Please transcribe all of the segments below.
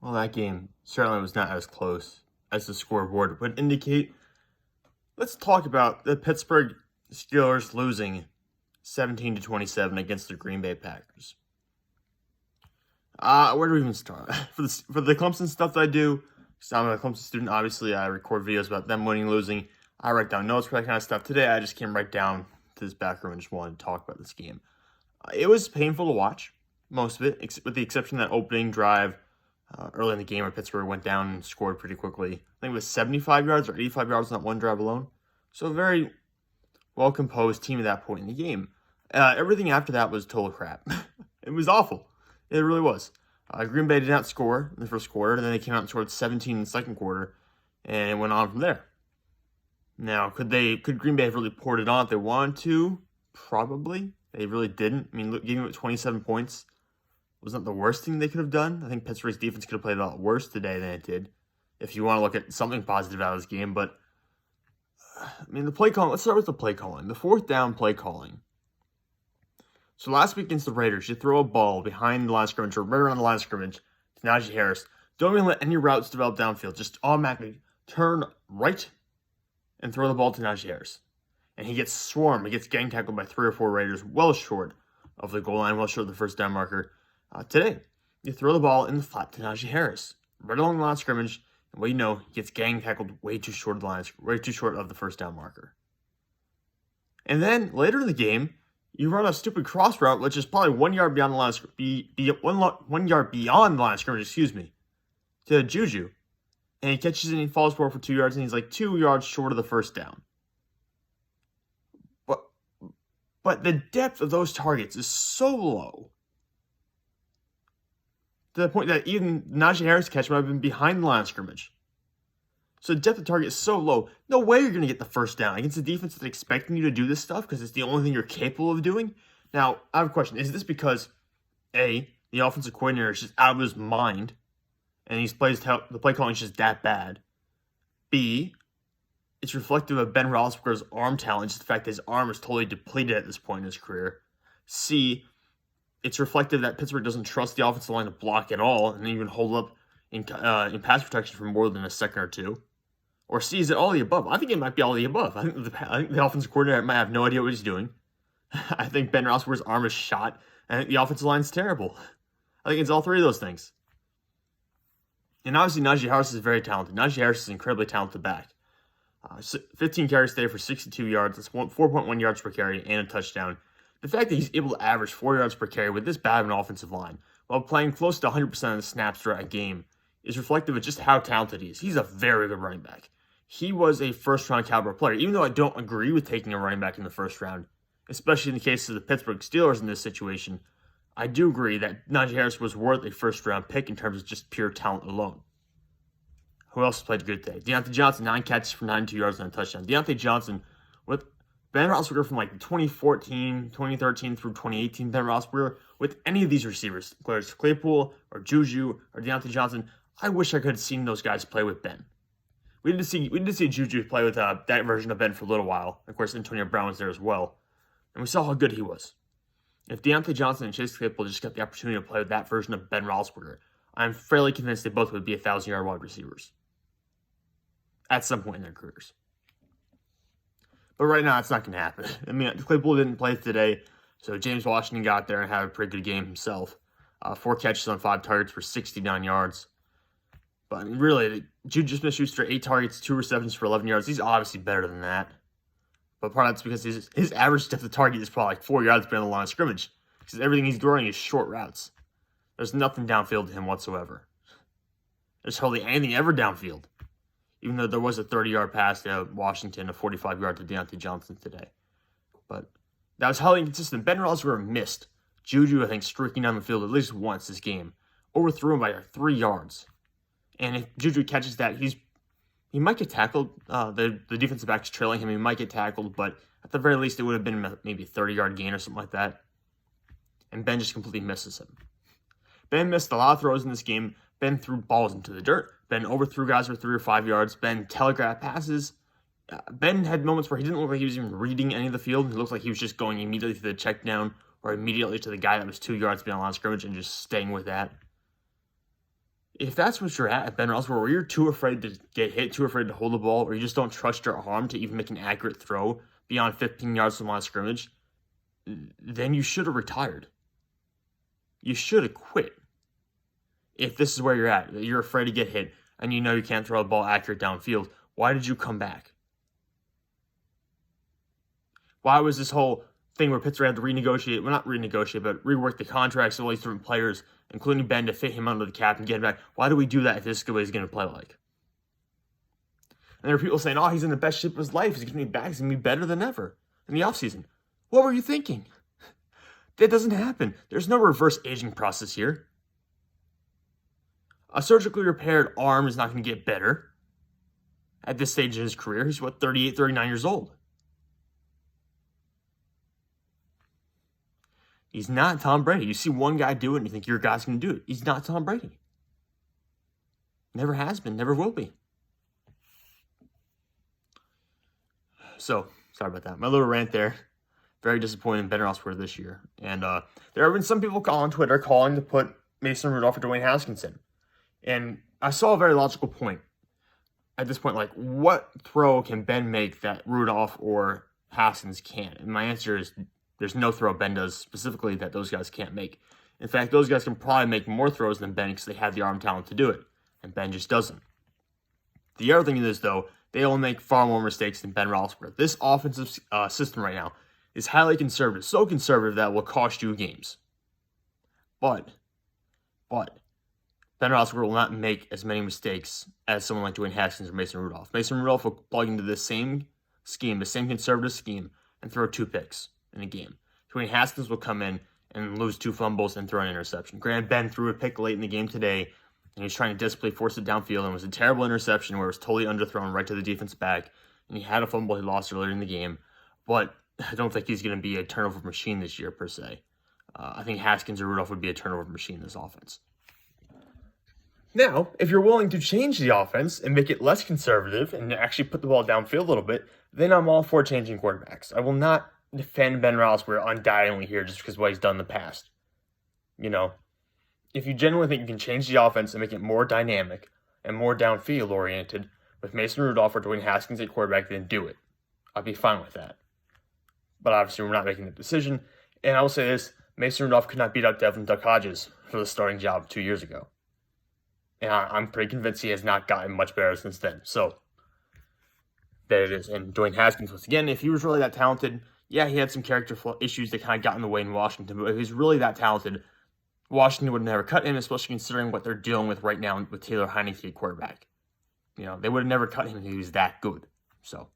Well, that game certainly was not as close as the scoreboard would indicate. Let's talk about the Pittsburgh Steelers losing 17-27 against the Green Bay Packers. Where do we even start? For the Clemson stuff that I do, because I'm a Clemson student, obviously I record videos about them winning, losing. I write down notes for that kind of stuff. Today I just came right down to this back room and just wanted to talk about this game. It was painful to watch, most of it, with the exception of that opening drive early in the game where Pittsburgh went down and scored pretty quickly. I think it was 75 yards or 85 yards on that one drive alone. So a very well-composed team at that point in the game. Everything after that was total crap. It was awful. It really was. Green Bay did not score in the first quarter, and then they came out and scored 17 in the second quarter, and it went on from there. Now, could Green Bay have really poured it on if they wanted to? Probably. They really didn't. I mean, giving it 27 points wasn't the worst thing they could have done. I think Pittsburgh's defense could have played a lot worse today than it did, if you want to look at something positive out of this game. But, I mean, the play calling, let's start with the play calling. The fourth down play calling. So last week against the Raiders, you throw a ball behind the line of scrimmage or right around the line of scrimmage to Najee Harris. Don't even let any routes develop downfield. Just automatically turn right and throw the ball to Najee Harris. And he gets swarmed. He gets gang tackled by 3 or 4 Raiders, well short of the goal line, well short of the first down marker. Today, you throw the ball in the flat to Najee Harris, right along the line of scrimmage, and what you know, he gets gang tackled way too short of the line, way too short of the first down marker. And then later in the game, you run a stupid cross route, which is probably 1 yard beyond the line of 1 yard beyond the line of scrimmage, to JuJu. And he catches it and he falls forward for 2 yards, and he's like 2 yards short of the first down. But the depth of those targets is so low, to the point that even Najee Harris' catch might have been behind the line of scrimmage. So the depth of target is so low, no way you're going to get the first down against a defense that's expecting you to do this stuff because it's the only thing you're capable of doing. Now, I have a question. Is this because, A, the offensive coordinator is just out of his mind, and the play calling is just that bad? B, it's reflective of Ben Roethlisberger's arm talent, just the fact that his arm is totally depleted at this point in his career. C, it's reflective that Pittsburgh doesn't trust the offensive line to block at all and even hold up in pass protection for more than a second or two. Or C, is it all the above? I think it might be all the above. I think the offensive coordinator might have no idea what he's doing. I think Ben Roethlisberger's arm is shot, and I think the offensive line is terrible. I think it's all three of those things. And obviously, Najee Harris is very talented. Najee Harris is an incredibly talented back. 15 carries today for 62 yards. That's 4.1 yards per carry and a touchdown. The fact that he's able to average 4 yards per carry with this bad of an offensive line while playing close to 100% of the snaps throughout a game is reflective of just how talented he is. He's a very good running back. He was a first-round caliber player, even though I don't agree with taking a running back in the first round, especially in the case of the Pittsburgh Steelers in this situation. I do agree that Najee Harris was worth a first-round pick in terms of just pure talent alone. Who else played good today? Deontay Johnson, 9 catches for 92 yards and a touchdown. Deontay Johnson, with Ben Roethlisberger from like 2014, 2013 through 2018, Ben Roethlisberger, with any of these receivers, whether it's Claypool or JuJu or Deontay Johnson, I wish I could have seen those guys play with Ben. We did see JuJu play with that version of Ben for a little while. Of course, Antonio Brown was there as well. And we saw how good he was. If Deontay Johnson and Chase Claypool just got the opportunity to play with that version of Ben Roethlisberger, I'm fairly convinced they both would be 1,000-yard wide receivers at some point in their careers. But right now, it's not going to happen. I mean, Claypool didn't play today, so James Washington got there and had a pretty good game himself. 4 catches on 5 targets for 69 yards. But I mean, really, JuJu Smith-Schuster, 8 targets, 2 receptions for 11 yards. He's obviously better than that. But part of that's because his average depth of target is probably like 4 yards beyond the line of scrimmage, because everything he's throwing is short routes. There's nothing downfield to him whatsoever. There's hardly anything ever downfield, even though there was a 30-yard pass to Washington, a 45-yard to Deontay Johnson today. But that was highly inconsistent. Ben Roethlisberger missed JuJu, I think, streaking down the field at least once this game. Overthrew him by 3 yards. And if JuJu catches that, he might get tackled. The defensive back's trailing him. He might get tackled, but at the very least, it would have been maybe a 30-yard gain or something like that. And Ben just completely misses him. Ben missed a lot of throws in this game. Ben threw balls into the dirt. Ben overthrew guys for 3 or 5 yards. Ben telegraphed passes. Ben had moments where he didn't look like he was even reading any of the field. He looked like he was just going immediately to the check down or immediately to the guy that was 2 yards beyond the line of scrimmage and just staying with that. If that's what you're at Ben Roethlisberger, where you're too afraid to get hit, too afraid to hold the ball, or you just don't trust your arm to even make an accurate throw beyond 15 yards from the line of scrimmage, then you should have retired. You should have quit. If this is where you're at, you're afraid to get hit, and you know you can't throw the ball accurate downfield, why did you come back? Why was this whole thing where Pittsburgh had to renegotiate, well, not renegotiate, but rework the contracts of all these different players, including Ben, to fit him under the cap and get him back? Why do we do that if this is what he's going to play like? And there are people saying, oh, he's in the best shape of his life. He's going to be back. He's going to be better than ever in the offseason. What were you thinking? That doesn't happen. There's no reverse aging process here. A surgically repaired arm is not going to get better at this stage in his career. He's, 38, 39 years old. He's not Tom Brady. You see one guy do it and you think your guy's going to do it. He's not Tom Brady. Never has been, never will be. So, sorry about that. My little rant there. Very disappointed in Ben Roethlisberger this year. And there have been some people on Twitter calling to put Mason Rudolph or Dwayne Haskins in. And I saw a very logical point. At this point, like, what throw can Ben make that Rudolph or Haskins can't? And my answer is there's no throw Ben does specifically that those guys can't make. In fact, those guys can probably make more throws than Ben because they have the arm talent to do it. And Ben just doesn't. The other thing is, though, they all make far more mistakes than Ben Roethlisberger. This offensive system right now is highly conservative. So conservative that it will cost you games. But Ben Roethlisberger will not make as many mistakes as someone like Dwayne Haskins or Mason Rudolph. Mason Rudolph will plug into the same scheme, the same conservative scheme, and throw 2 picks in a game. Dwayne Haskins will come in and lose 2 fumbles and throw an interception. Granted, Ben threw a pick late in the game today, and he was trying to desperately force it downfield, and it was a terrible interception where it was totally underthrown right to the defense back, and he had a fumble he lost earlier in the game. But I don't think he's going to be a turnover machine this year, per se. I think Haskins or Rudolph would be a turnover machine in this offense. Now, if you're willing to change the offense and make it less conservative and actually put the ball downfield a little bit, then I'm all for changing quarterbacks. I will not defend Ben Roethlisberger undyingly here just because of what he's done in the past. You know, if you genuinely think you can change the offense and make it more dynamic and more downfield oriented with Mason Rudolph or Dwayne Haskins at quarterback, then do it. I'd be fine with that. But obviously, we're not making the decision. And I will say this, Mason Rudolph could not beat up Devin Duck Hodges for the starting job 2 years ago. And I'm pretty convinced he has not gotten much better since then. So, there it is. And Dwayne Haskins, once again, if he was really that talented, yeah, he had some character issues that kind of got in the way in Washington. But if he's really that talented, Washington would have never cut him, especially considering what they're dealing with right now with Taylor Heineke at quarterback. You know, they would have never cut him if he was that good. So,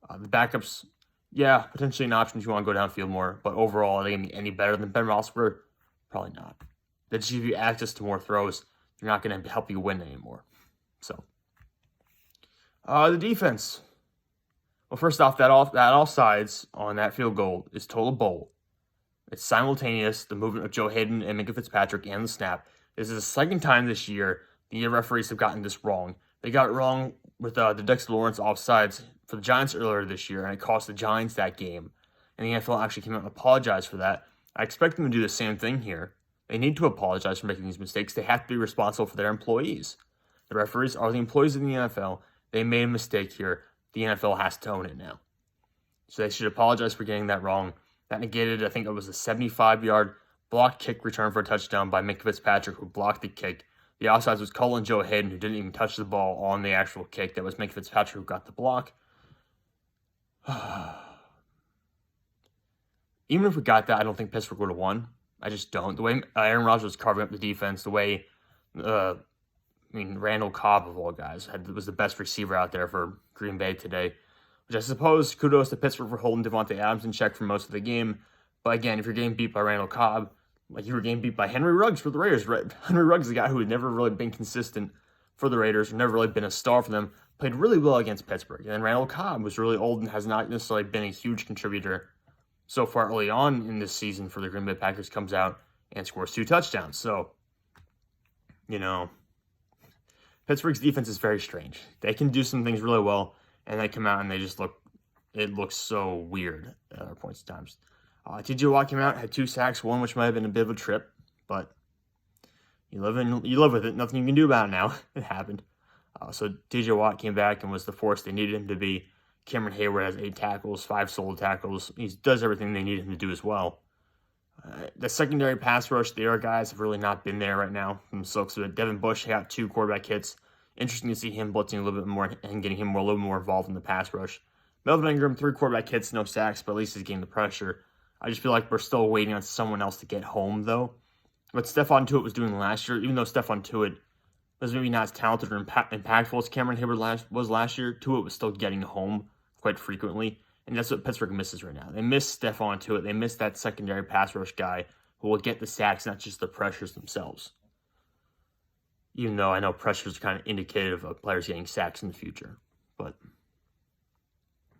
the backups, yeah, potentially an option if you want to go downfield more. But overall, are they going to be any better than Ben Roethlisberger? Probably not. They just give you access to more throws. They're not going to help you win anymore. So, the defense. Well, first off, that offsides on that field goal is total bull. It's simultaneous, the movement of Joe Hayden and Minka Fitzpatrick and the snap. This is the second time this year the referees have gotten this wrong. They got it wrong with the Dexter Lawrence offsides for the Giants earlier this year, and it cost the Giants that game. And the NFL actually came out and apologized for that. I expect them to do the same thing here. They need to apologize for making these mistakes. They have to be responsible for their employees. The referees are the employees of the NFL. They made a mistake here. The NFL has to own it now. So they should apologize for getting that wrong. That negated, I think it was a 75-yard blocked kick return for a touchdown by Minka Fitzpatrick, who blocked the kick. The offsides was Colin Joe Hayden, who didn't even touch the ball on the actual kick. That was Minka Fitzpatrick who got the block. Even if we got that, I don't think Pittsburgh would have won. I just don't. The way Aaron Rodgers was carving up the defense, the way, Randall Cobb, of all guys, was the best receiver out there for Green Bay today. Which I suppose, kudos to Pittsburgh for holding Devontae Adams in check for most of the game. But again, if you're getting beat by Randall Cobb, like you were getting beat by Henry Ruggs for the Raiders. Henry Ruggs is a guy who had never really been consistent for the Raiders, never really been a star for them, played really well against Pittsburgh. And then Randall Cobb was really old and has not necessarily been a huge contributor so far early on in this season for the Green Bay Packers, comes out and scores 2 touchdowns. So, Pittsburgh's defense is very strange. They can do some things really well, and they come out and it looks so weird at other points in times. TJ Watt came out, had 2 sacks, one which might have been a bit of a trip, but, You live with it. Nothing you can do about it now. It happened. So TJ Watt came back and was the force they needed him to be. Cameron Hayward has 8 tackles, 5 solo tackles. He does everything they need him to do as well. The secondary pass rush, the other guys have really not been there right now from the Silks. So Devin Bush got 2 quarterback hits. Interesting to see him blitzing a little bit more and getting him a little more involved in the pass rush. Melvin Ingram, 3 quarterback hits, no sacks, but at least he's getting the pressure. I just feel like we're still waiting on someone else to get home, though. What Stephon Tuitt was doing last year, even though Stephon Tuitt was maybe not as talented or impactful as Cameron Hayward was last year, Tuitt was still getting home quite frequently. And that's what Pittsburgh misses right now. They miss Stephon Tuitt. They miss that secondary pass rush guy who will get the sacks, not just the pressures themselves. Even though I know pressures are kind of indicative of players getting sacks in the future. But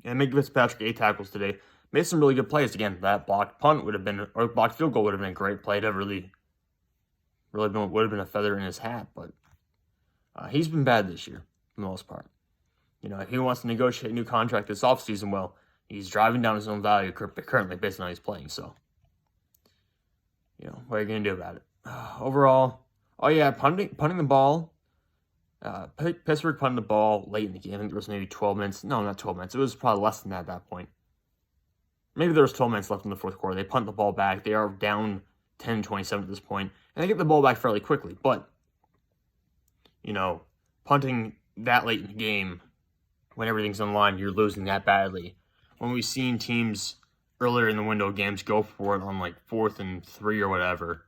and Minkah Fitzpatrick 8 tackles today. Made some really good plays. Again, that blocked punt would have been, or blocked field goal would have been a great play to would have been a feather in his hat. But he's been bad this year, for the most part. You know, if he wants to negotiate a new contract this offseason, well, he's driving down his own value currently based on how he's playing. So, you know, what are you going to do about it? Overall, oh yeah, punting the ball. Pittsburgh punted the ball late in the game. I think there was maybe 12 minutes. No, not 12 minutes. It was probably less than that at that point. Maybe there was 12 minutes left in the fourth quarter. They punt the ball back. They are down 10-27 at this point, and they get the ball back fairly quickly. But, you know, punting that late in the game, when everything's on the line, you're losing that badly. When we've seen teams earlier in the window games go for it on like 4th and 3 or whatever,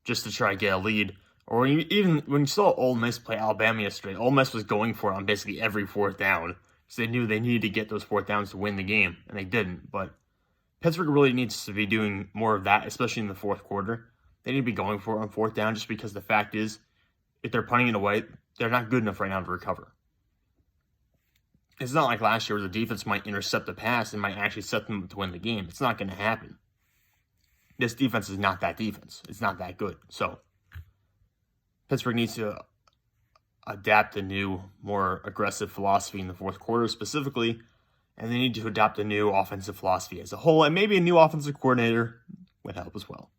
just to try to get a lead. Or even when you saw Ole Miss play Alabama yesterday, Ole Miss was going for it on basically every 4th down. So they knew they needed to get those 4th downs to win the game, and they didn't. But Pittsburgh really needs to be doing more of that, especially in the fourth quarter. They need to be going for it on 4th down just because the fact is, if they're punting it away, they're not good enough right now to recover. It's not like last year where the defense might intercept the pass and might actually set them up to win the game. It's not going to happen. This defense is not that defense. It's not that good. So Pittsburgh needs to adapt a new, more aggressive philosophy in the fourth quarter specifically, and they need to adopt a new offensive philosophy as a whole, and maybe a new offensive coordinator would help as well,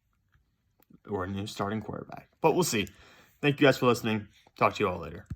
or a new starting quarterback. But we'll see. Thank you guys for listening. Talk to you all later.